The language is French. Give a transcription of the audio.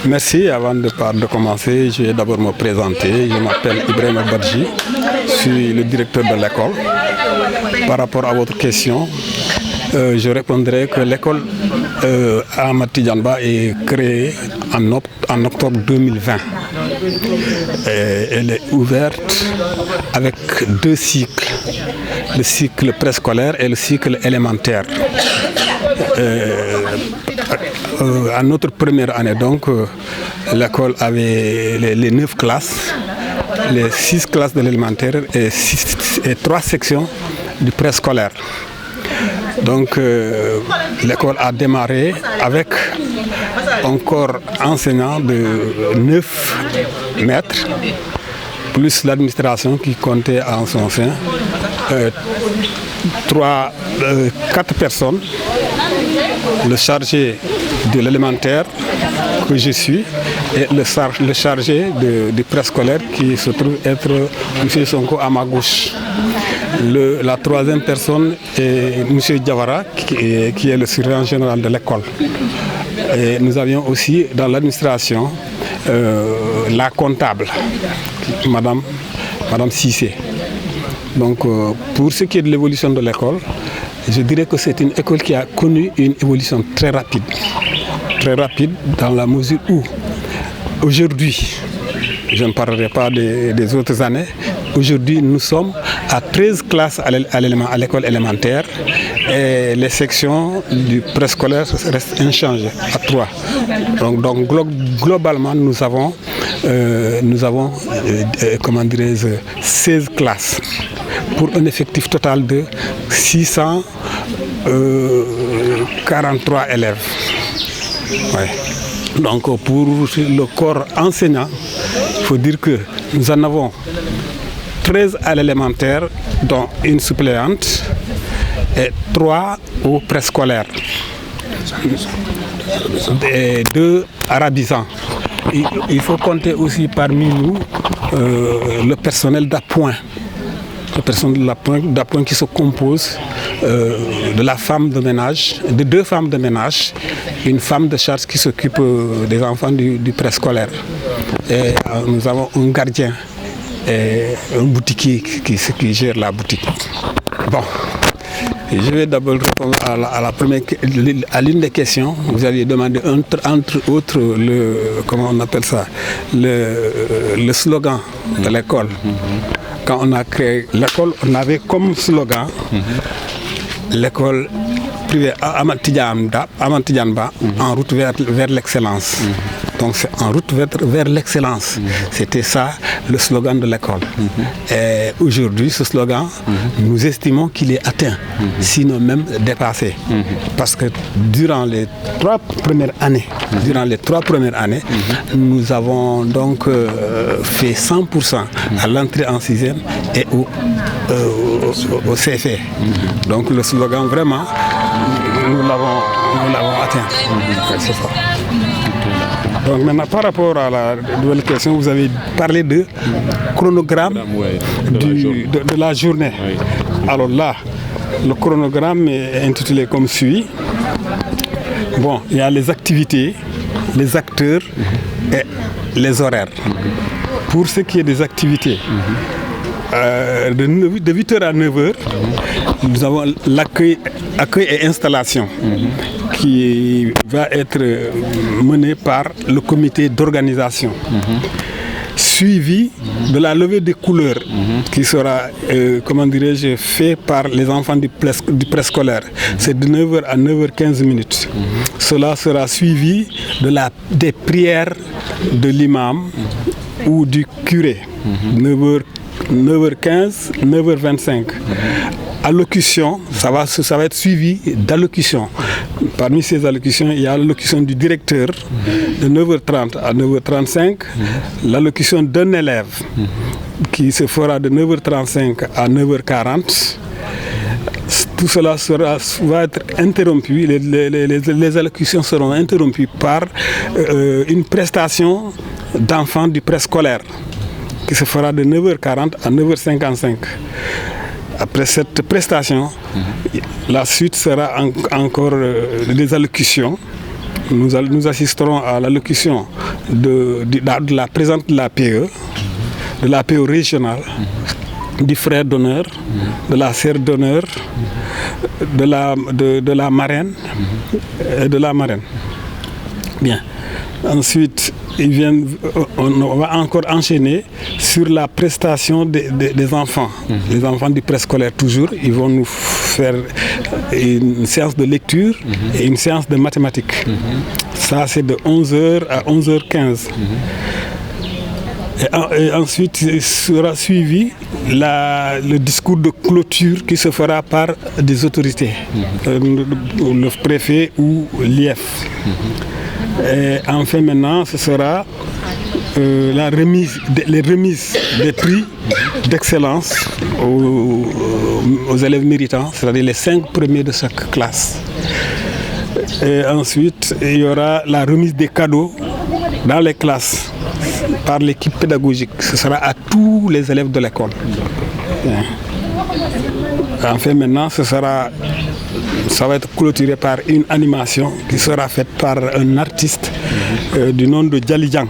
Merci. Avant de commencer, je vais d'abord me présenter. Je m'appelle Ibrahim Badji, je suis le directeur de l'école. Par rapport à votre question, je répondrai que l'école Ahmad Tidiane Ba est créée en octobre 2020. Elle est ouverte avec 2 cycles, le cycle préscolaire et le cycle élémentaire. À notre première année, donc, l'école avait les 9 classes, les 6 classes de l'élémentaire et 3 sections du préscolaire. Donc l'école a démarré avec un corps enseignant de 9 maîtres, plus l'administration qui comptait en son sein 4 personnes, le chargé de l'élémentaire que je suis et le chargé du préscolaire qui se trouve être M. Sonko à ma gauche. La 3e personne est M. Diawara qui est le surveillant général de l'école. Et nous avions aussi dans l'administration la comptable, Madame Cissé. Donc pour ce qui est de l'évolution de l'école, je dirais que c'est une école qui a connu une évolution très rapide dans la mesure où aujourd'hui, je ne parlerai pas des autres années, aujourd'hui nous sommes à 13 classes à l'école élémentaire et les sections du préscolaire restent inchangées à 3. Donc globalement nous avons 16 classes pour un effectif total de 643 élèves. Ouais. Donc pour le corps enseignant, il faut dire que nous en avons 13 à l'élémentaire, dont une suppléante, et 3 au préscolaire, et 2 arabisants. Il faut compter aussi parmi nous le personnel d'appoint. Le personnel d'appoint qui se compose de la femme de ménage, de 2 femmes de ménage, une femme de charge qui s'occupe des enfants du préscolaire. Et nous avons un gardien et un boutiquier qui gère la boutique. Bon, je vais d'abord répondre à l'une des questions. Vous aviez demandé entre autres le slogan de l'école. Quand on a créé l'école, on avait comme slogan l'école privée Ahmad Tidiane Ba en route vers l'excellence. Donc c'est en route vers l'excellence. C'était ça le slogan de l'école. Et aujourd'hui, ce slogan, nous estimons qu'il est atteint, sinon même dépassé. Parce que durant les 3 premières années, nous avons donc fait 100% à l'entrée en 6e et au CFE. Donc le slogan, vraiment, nous l'avons atteint. C'est ça. Donc maintenant, par rapport à la nouvelle question, vous avez parlé de chronogramme de la journée. Oui. Alors là, le chronogramme est intitulé comme suit. Bon, il y a les activités, les acteurs et les horaires. Pour ce qui est des activités, de 8h à 9h, nous avons l'accueil et installation qui va être mené par le comité d'organisation. Suivi de la levée des couleurs qui sera, fait par les enfants du préscolaire. C'est de 9h à 9h15. Cela sera suivi des prières de l'imam ou du curé. 9h15, 9h25. Allocution, ça va être suivi d'allocution. Parmi ces allocutions, il y a l'allocution du directeur de 9h30 à 9h35, l'allocution d'un élève qui se fera de 9h35 à 9h40. Tout cela va être interrompu, les allocutions seront interrompues par une prestation d'enfants du préscolaire qui se fera de 9h40 à 9h55. Après cette prestation, la suite sera encore des allocutions. Nous assisterons à l'allocution de la présente de la PE régionale, du frère d'honneur, de la sœur d'honneur, de la marraine et de la marraine. Bien. Ensuite, on va encore enchaîner sur la prestation des enfants. Les enfants du préscolaire toujours, ils vont nous faire une séance de lecture et une séance de mathématiques. Ça, c'est de 11h à 11h15. Et ensuite sera suivi le discours de clôture qui se fera par des autorités, le préfet ou l'IF. Et enfin maintenant, ce sera les remises des prix d'excellence aux élèves méritants, c'est-à-dire les 5 premiers de chaque classe. Et ensuite, il y aura la remise des cadeaux dans les classes par l'équipe pédagogique. Ce sera à tous les élèves de l'école. Enfin maintenant, ça va être clôturé par une animation qui sera faite par un artiste du nom de Djali Diang.